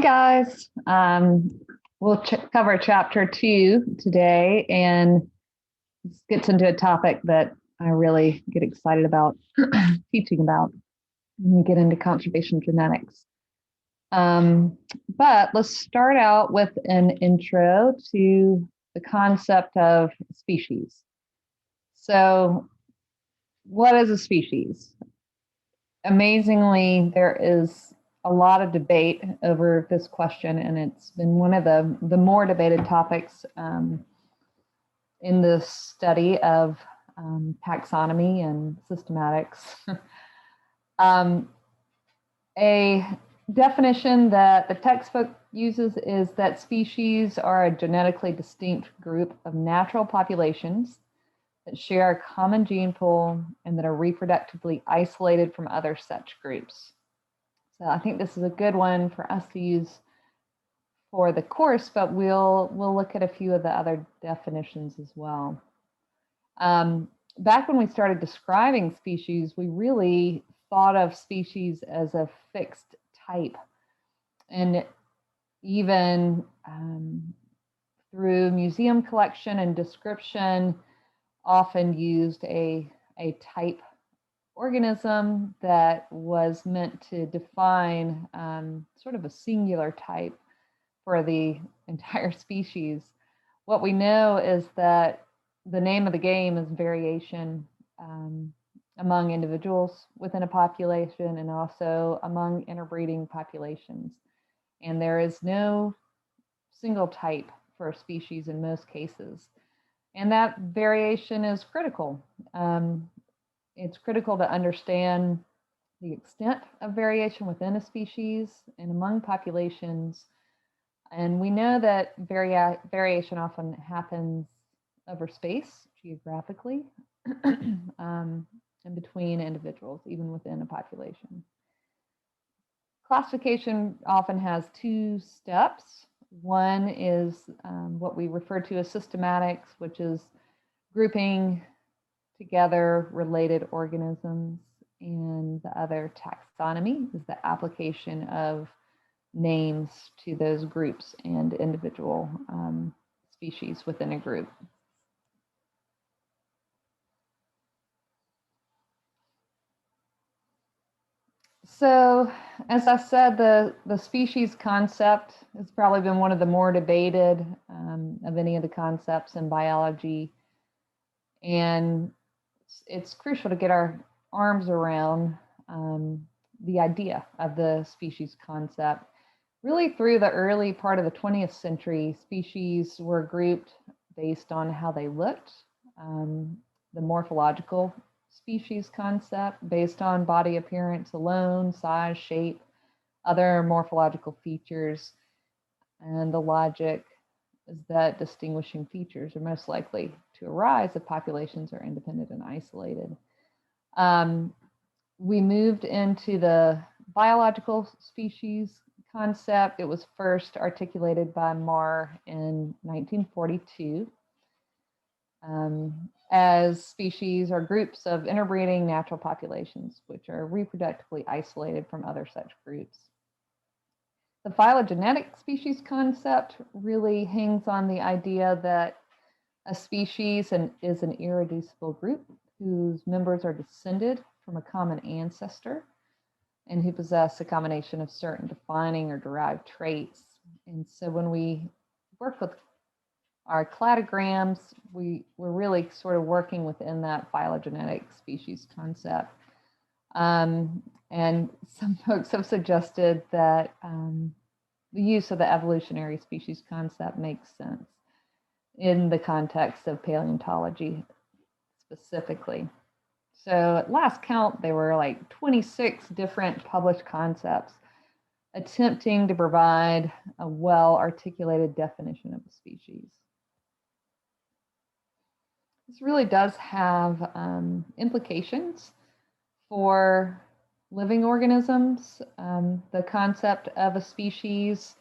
Guys. We'll cover chapter 2 today, and this gets into a topic that I really get excited about teaching about when we get into conservation genetics. But let's start out with an intro to the concept of species. So, what is a species? Amazingly, there is a lot of debate over this question, and it's been one of the more debated topics in the study of taxonomy and systematics. A definition that the textbook uses is that species are a genetically distinct group of natural populations that share a common gene pool and that are reproductively isolated from other such groups. So I think this is a good one for us to use for the course, but we'll look at a few of the other definitions as well. Back when we started describing species, we really thought of species as a fixed type, and even through museum collection and description, often used a type organism that was meant to define sort of a singular type for the entire species. What we know is that the name of the game is variation among individuals within a population and also among interbreeding populations. And there is no single type for a species in most cases. And that variation is critical. It's critical to understand the extent of variation within a species and among populations. And we know that variation often happens over space, geographically, and between individuals, even within a population. Classification often has two steps. One is what we refer to as systematics, which is grouping together related organisms, and the other, taxonomy, is the application of names to those groups and individual species within a group. So, as I said, the species concept has probably been one of the more debated of any of the concepts in biology. And it's crucial to get our arms around the idea of the species concept. Really, through the early part of the 20th century, species were grouped based on how they looked. The morphological species concept based on body appearance alone, size, shape, other morphological features. And the logic is that distinguishing features are most likely to arise if populations are independent and isolated. We moved into the biological species concept. It was first articulated by Marr in 1942. As species are groups of interbreeding natural populations, which are reproductively isolated from other such groups. The phylogenetic species concept really hangs on the idea that a species is an irreducible group whose members are descended from a common ancestor and who possess a combination of certain defining or derived traits. And so when we work with our cladograms, we're really sort of working within that phylogenetic species concept. And some folks have suggested that the use of the evolutionary species concept makes sense in the context of paleontology specifically. So at last count, there were like 26 different published concepts attempting to provide a well-articulated definition of a species. This really does have implications for living organisms. The concept of a species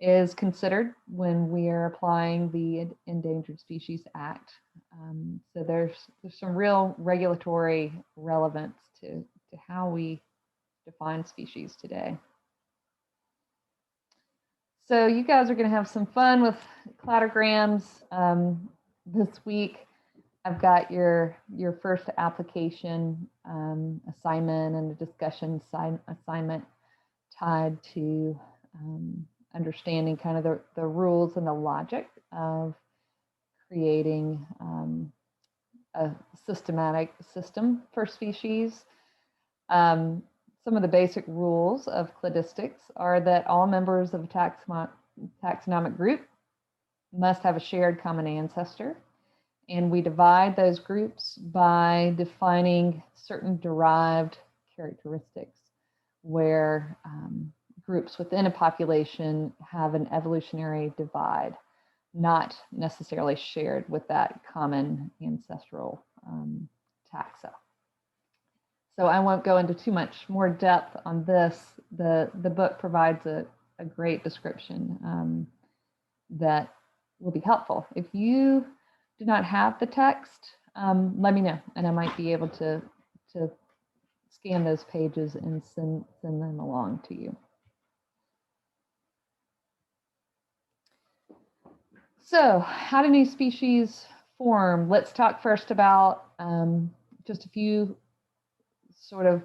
is considered when we are applying the Endangered Species Act. So there's some real regulatory relevance to how we define species today. So you guys are going to have some fun with cladograms this week. I've got your first application assignment and a discussion assignment tied to understanding kind of the rules and the logic of creating a systematic system for species. Some of the basic rules of cladistics are that all members of a taxonomic group must have a shared common ancestor. And we divide those groups by defining certain derived characteristics where groups within a population have an evolutionary divide, not necessarily shared with that common ancestral taxa. So I won't go into too much more depth on this. The book provides a great description that will be helpful. If you do not have the text, let me know, and I might be able to scan those pages and send them along to you. So how do new species form? Let's talk first about just a few sort of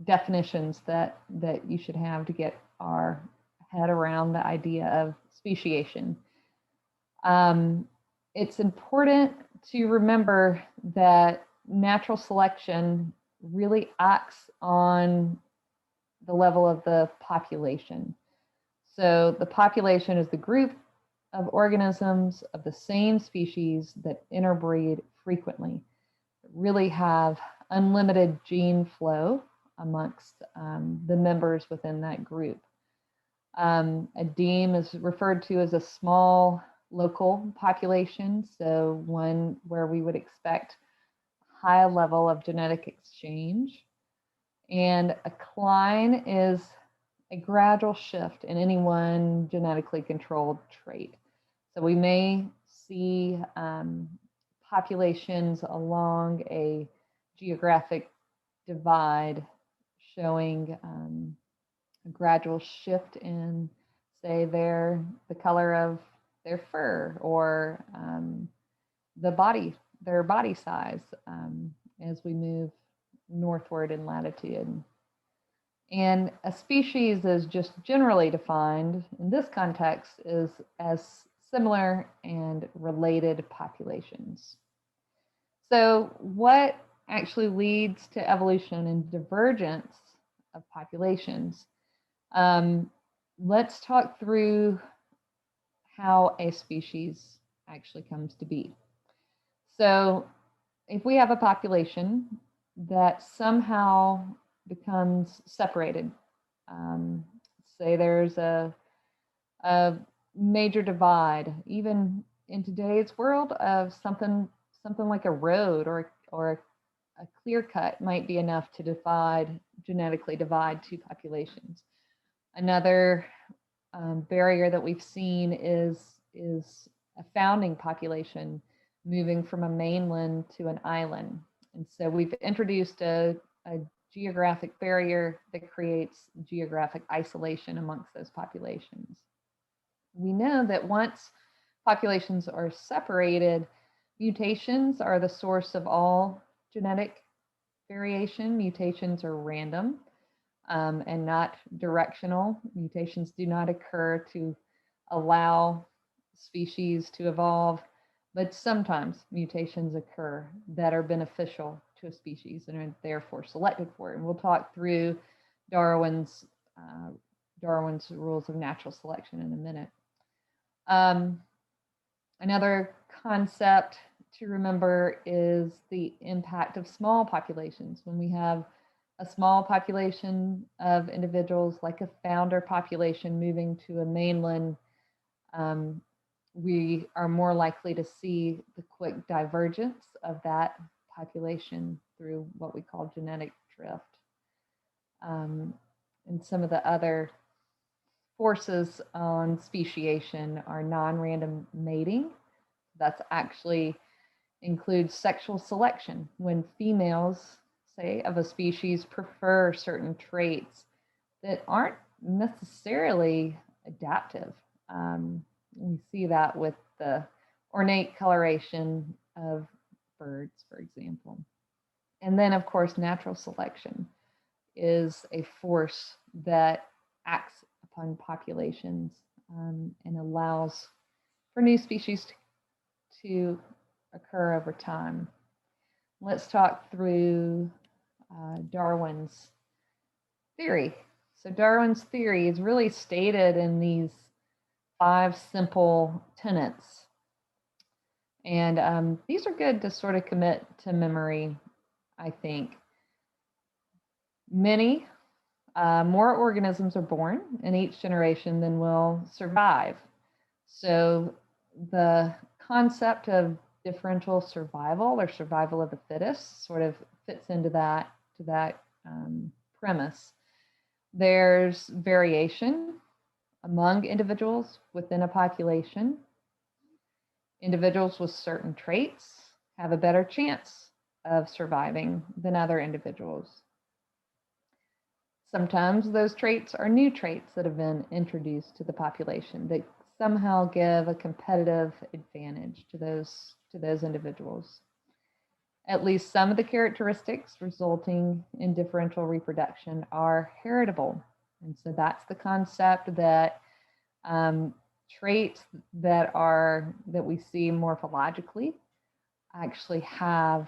definitions that you should have to get our head around the idea of speciation. It's important to remember that natural selection really acts on the level of the population. So the population is the group of organisms of the same species that interbreed frequently, really have unlimited gene flow amongst the members within that group. A deme is referred to as a small local population, so one where we would expect high level of genetic exchange. And a cline is a gradual shift in any one genetically controlled trait. So we may see populations along a geographic divide showing a gradual shift in, say, the color of their fur or their body size as we move northward in latitude. And a species is just generally defined in this context as similar and related populations. So what actually leads to evolution and divergence of populations? Let's talk through how a species actually comes to be. So if we have a population that somehow becomes separated, say there's a major divide, even in today's world, of something like a road or a clear cut might be enough to genetically divide two populations. Another barrier that we've seen is a founding population moving from a mainland to an island. And so we've introduced a geographic barrier that creates geographic isolation amongst those populations. We know that once populations are separated, mutations are the source of all genetic variation. Mutations are random and not directional. Mutations do not occur to allow species to evolve, but sometimes mutations occur that are beneficial to a species and are therefore selected for it. And we'll talk through Darwin's rules of natural selection in a minute. Another concept to remember is the impact of small populations. When we have a small population of individuals, like a founder population moving to a mainland, we are more likely to see the quick divergence of that population through what we call genetic drift. And some of the other forces on speciation are non-random mating. That's actually includes sexual selection, when females, say, of a species prefer certain traits that aren't necessarily adaptive. We see that with the ornate coloration of birds, for example. And then, of course, natural selection is a force that acts upon populations and allows for new species to occur over time. Let's talk through Darwin's theory. So Darwin's theory is really stated in these 5 simple tenets. And these are good to sort of commit to memory, I think. Many more organisms are born in each generation than will survive. So the concept of differential survival or survival of the fittest sort of fits into that premise. There's variation among individuals within a population. Individuals with certain traits have a better chance of surviving than other individuals. Sometimes those traits are new traits that have been introduced to the population that somehow give a competitive advantage to those individuals. At least some of the characteristics resulting in differential reproduction are heritable. And so that's the concept that traits that we see morphologically actually are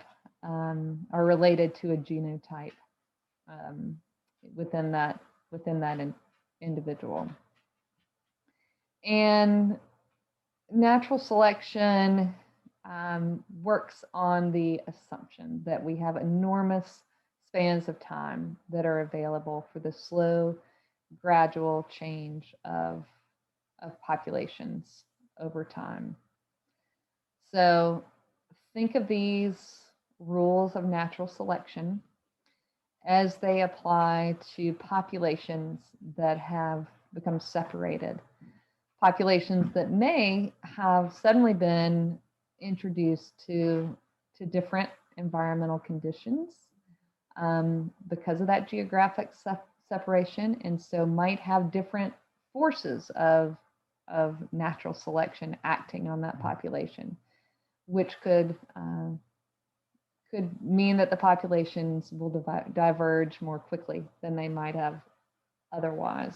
related to a genotype within that individual. And natural selection works on the assumption that we have enormous spans of time that are available for the slow, gradual change of populations over time. So think of these rules of natural selection as they apply to populations that have become separated, populations that may have suddenly been introduced to different environmental conditions because of that geographic separation, and so might have different forces of natural selection acting on that population, which could mean that the populations will diverge more quickly than they might have otherwise.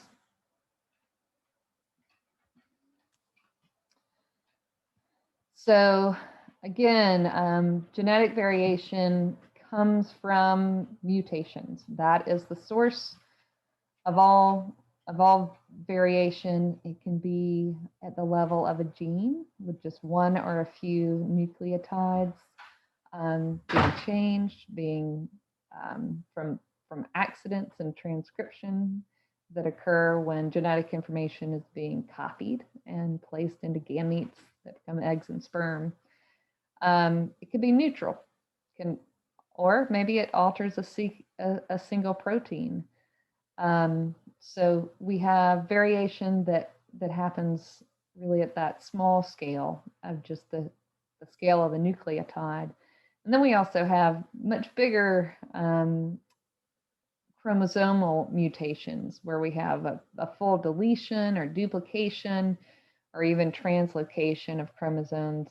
So again, genetic variation comes from mutations. That is the source of all variation. It can be at the level of a gene with just one or a few nucleotides being changed, being from accidents and transcription that occur when genetic information is being copied and placed into gametes that become eggs and sperm. It could be neutral, or maybe it alters a single protein. So we have variation that happens really at that small scale of just the scale of the nucleotide. And then we also have much bigger chromosomal mutations where we have a full deletion or duplication or even translocation of chromosomes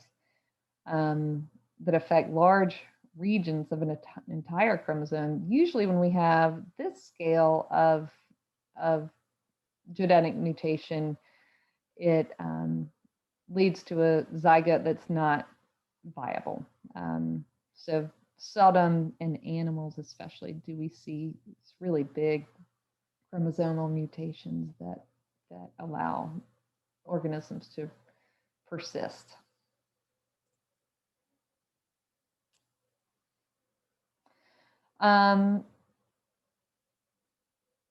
that affect large regions of an entire chromosome. Usually when we have this scale of genetic mutation, it leads to a zygote that's not viable. So seldom in animals especially do we see really big chromosomal mutations that allow organisms to persist.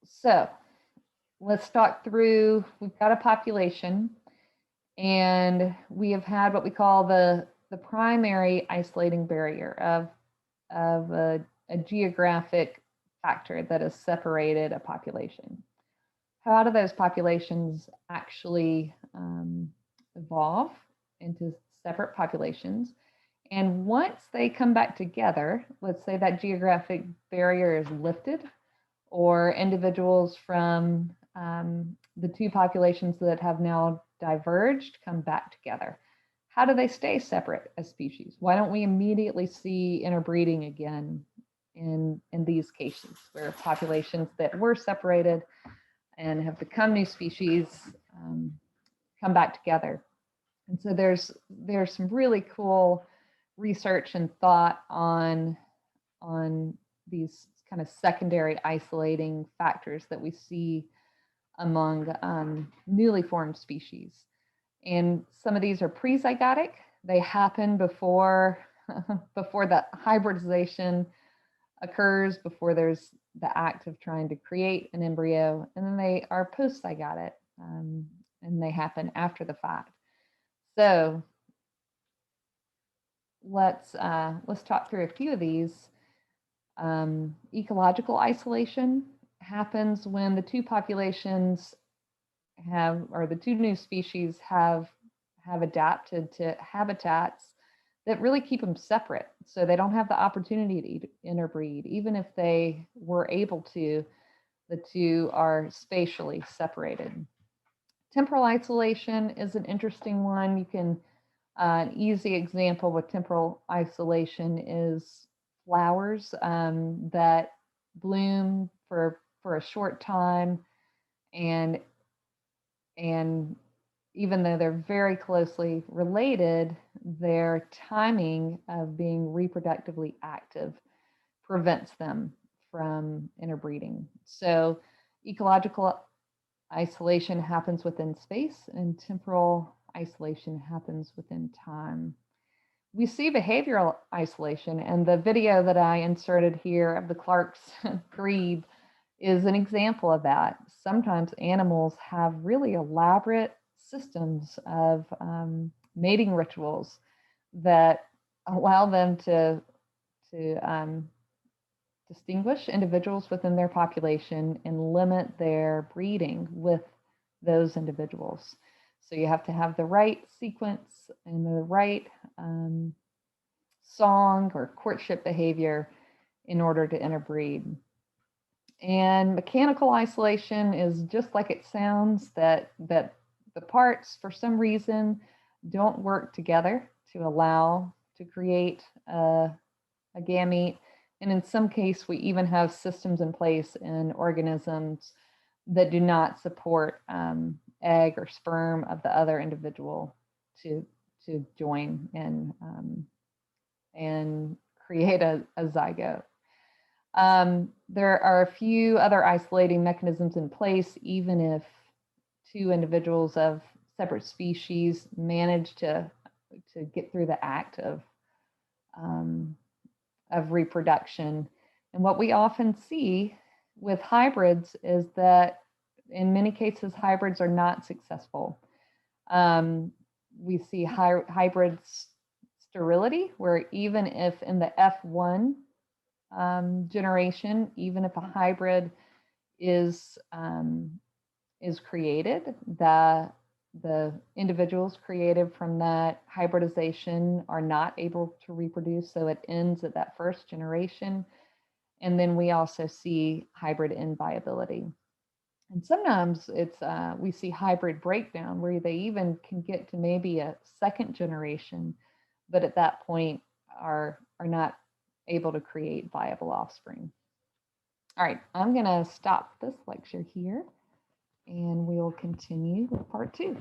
So let's talk through, we've got a population and we have had what we call the primary isolating barrier of a geographic factor that has separated a population. How do those populations actually evolve into separate populations? And once they come back together, let's say that geographic barrier is lifted, or individuals from the two populations that have now diverged come back together. How do they stay separate as species? Why don't we immediately see interbreeding again in these cases where populations that were separated and have become new species come back together? And so there's some really cool research and thought on these kind of secondary isolating factors that we see among newly formed species. And some of these are prezygotic. They happen before before the hybridization occurs, before there's the act of trying to create an embryo, and then they are postzygotic, and they happen after the fact. So let's talk through a few of these. Ecological isolation happens when the two populations or the two new species have adapted to habitats that really keep them separate. So they don't have the opportunity to interbreed. Even if they were able to, the two are spatially separated. Temporal isolation is an interesting one. You can, an easy example with temporal isolation is flowers that bloom for a short time, and even though they're very closely related, their timing of being reproductively active prevents them from interbreeding. So ecological isolation happens within space, and temporal isolation happens within time. We see behavioral isolation, and the video that I inserted here of the Clark's grebe is an example of that. Sometimes animals have really elaborate systems of mating rituals that allow them to distinguish individuals within their population and limit their breeding with those individuals. So you have to have the right sequence and the right song or courtship behavior in order to interbreed. And mechanical isolation is just like it sounds, that the parts for some reason don't work together to allow to create a gamete. And in some case, we even have systems in place in organisms that do not support egg or sperm of the other individual to join and create a zygote. There are a few other isolating mechanisms in place, even if two individuals of separate species manage to get through the act of reproduction. And what we often see with hybrids is that in many cases, hybrids are not successful. We see hybrid sterility, where even if in the F1 generation, even if a hybrid is created, the individuals created from that hybridization are not able to reproduce, so it ends at that first generation. And then we also see hybrid inviability. And sometimes it's we see hybrid breakdown, where they even can get to maybe a second generation, but at that point are not able to create viable offspring. All right, I'm going to stop this lecture here, and we'll continue with part 2.